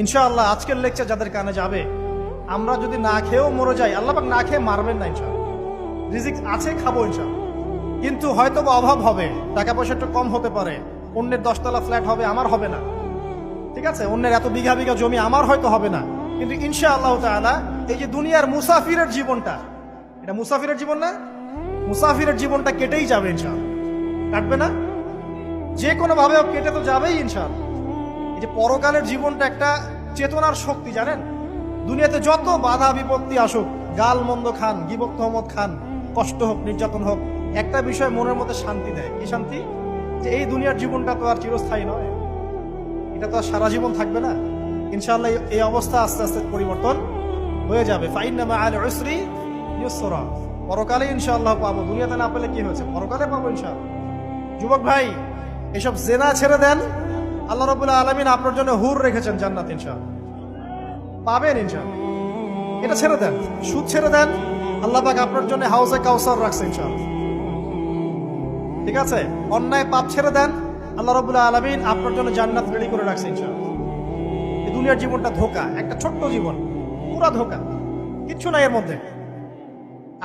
ইনশাআল্লাহ আজকের লেকচার যাদের কানে যাবে, আমরা যদি না খেয়েও মরে যাই, আল্লাহ পাক না খেয়ে মারবেন না ইনশাআল্লাহ। রিজিক আছে, খাবো ইনশাআল্লাহ। কিন্তু হয়তো বা অভাব হবে, টাকা পয়সা একটু কম হতে পারে, অন্যের 10 তলা ফ্ল্যাট হবে, আমার হবে না, ঠিক আছে, অন্যের এত বিঘা বিঘা জমি আমার হয়তো হবে না, কিন্তু ইনশাআল্লাহ তাআলা এই যে দুনিয়ার মুসাফিরের জীবনটা, এটা মুসাফিরের জীবন না? মুসাফিরের জীবনটা কেটেই যাবে ইনশাআল্লাহ। কাটবে না? যে কোনো ভাবে কেটে তো যাবেই ইনশাআল্লাহ। এই যে পরকালের জীবনটা একটা চেতনার শক্তি, জানেন? দুনিয়াতে যত বাধা বিপত্তি আসুক, গাল মন্দ খান, গীবত তহমত খান, কষ্ট হোক, নির্যাতন হোক, একটা বিষয় মনের মধ্যে শান্তি দেয়। কি শান্তি? যে এই দুনিয়ার জীবনটা তো আর চিরস্থায়ী নয়, এটা তো আর সারা জীবন থাকবে না। ইনশাআল্লাহ এই অবস্থা আস্তে আস্তে পরিবর্তন হয়ে যাবে। ফাইন্না মাআল উসরি ইউসরা, পরকালে ইনশাআল্লাহ পাবো। দুনিয়াতে না পেলে কি হয়েছে, পরকালে পাবো ইনশাআল্লাহ। যুবক ভাই, এসব জেনা ছেড়ে দেন, আল্লাহ রাব্বুল আলামিন আপনার জন্য হুর রেখেছেন জান্নাত, ইনশাআল্লাহ পাবেন ইনশাআল্লাহ। এটা ছেড়ে দেন, সুদ ছেড়ে দেন, আল্লাহ পাক আপনার জন্য হাউজে কাউসার রাখছে ইনশাআল্লাহ, ঠিক আছে? অন্যায় পাপ ছেড়ে দেন, আল্লাহ রাব্বুল আলামিন আপনার জন্য জান্নাত রেডি করে রাখছে ইনশাআল্লাহ। এই দুনিয়ার জীবনটা ধোঁকা, একটা ছোট্ট জীবন, পুরা ধোঁকা, কিচ্ছু নাই এর মধ্যে।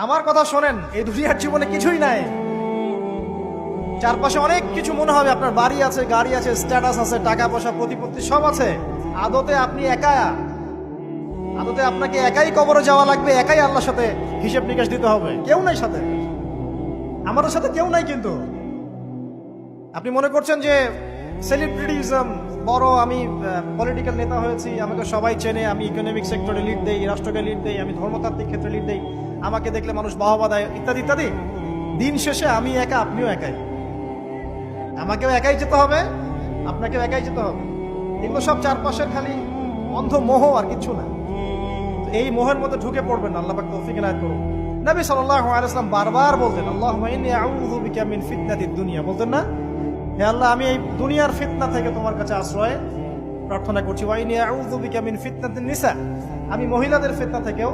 আমার কথা শোনেন, এই দুনিয়ার জীবনে কিছুই নাই। চারপাশে অনেক কিছু মনে হবে, আপনার বাড়ি আছে, গাড়ি আছে, স্ট্যাটাস আছে, টাকা পয়সা, প্রতিপত্তি সব আছে। আদতে আপনি একা, আদতে আপনাকে একাই কবরে যাওয়া লাগবে, একাই আল্লাহর সাথে হিসেব নিকাশ দিতে হবে। কেউ নাই সাথে, আমাদের সাথে কেউ নাই। কিন্তু আপনি মনে করছেন যে সেলিব্রিটিজম বড়, আমি পলিটিক্যাল নেতা হয়েছি, আমাকে সবাই চেনে, আমি ইকোনমিক সেক্টরে লিড দেই, রাষ্ট্রকে লিড দেই, আমি ধর্মতাত্ত্বিক ক্ষেত্রে লিড দেই, আমাকে দেখলে মানুষ বাহবা দেয়, ইত্যাদি ইত্যাদি। দিন শেষে আমি একা, আপনিও একাই। আমাকেও একাই যেতে হবে, আপনাকেও একাই যেতে হবে। এগুলো সব চারপাশের খালি অন্ধ মোহ, আর কিছু না। এই মোহের মধ্যে ঢুকে পড়বেন না, আল্লাহ পাক তৌফিক এনায়েত করুন। নবী সাল্লাল্লাহু আলাইহি ওয়াসাল্লাম বারবার বলতেন, আল্লাহুম্মা ইন্নী আউযু বিকা মিন ফিতনাতিদ দুনিয়া, বলতেন না? হে আল্লাহ, আমি এই দুনিয়ার ফিতনা থেকে তোমার কাছে আশ্রয় প্রার্থনা করছি। ওয়া ইন্নী আউযু বিকা মিন ফিতনাতিন নিসা, আমি মহিলাদের ফিতনা থেকেও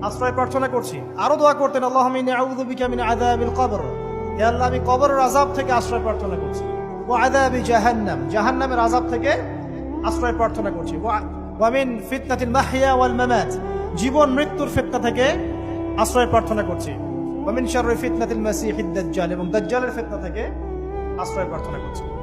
আশ্রয় প্রার্থনা করছি। আরো দোয়া করতেন, আল্লাহুম্মা ইন্নী আউযু বিকা মিন আযাবিল কবর, হে আল্লাহ, আমি কবরের আযাব থেকে আশ্রয় প্রার্থনা করছি। ওয়া আযাবি জাহান্নাম, জাহান্নামের আযাব থেকে আশ্রয় প্রার্থনা করছি। ওয়া মিন ফিতনাতিল মাহইয়া ওয়াল মামাত, জীবন মৃত্যুর ফিতনা থেকে আশ্রয় প্রার্থনা করছি। ওয়া মিন শাররি ফিতনাতিল মাসিহিদ দাজ্জাল, এবং দাজ্জালের ফিতনা থেকে আশ্রয় প্রার্থনা করছি।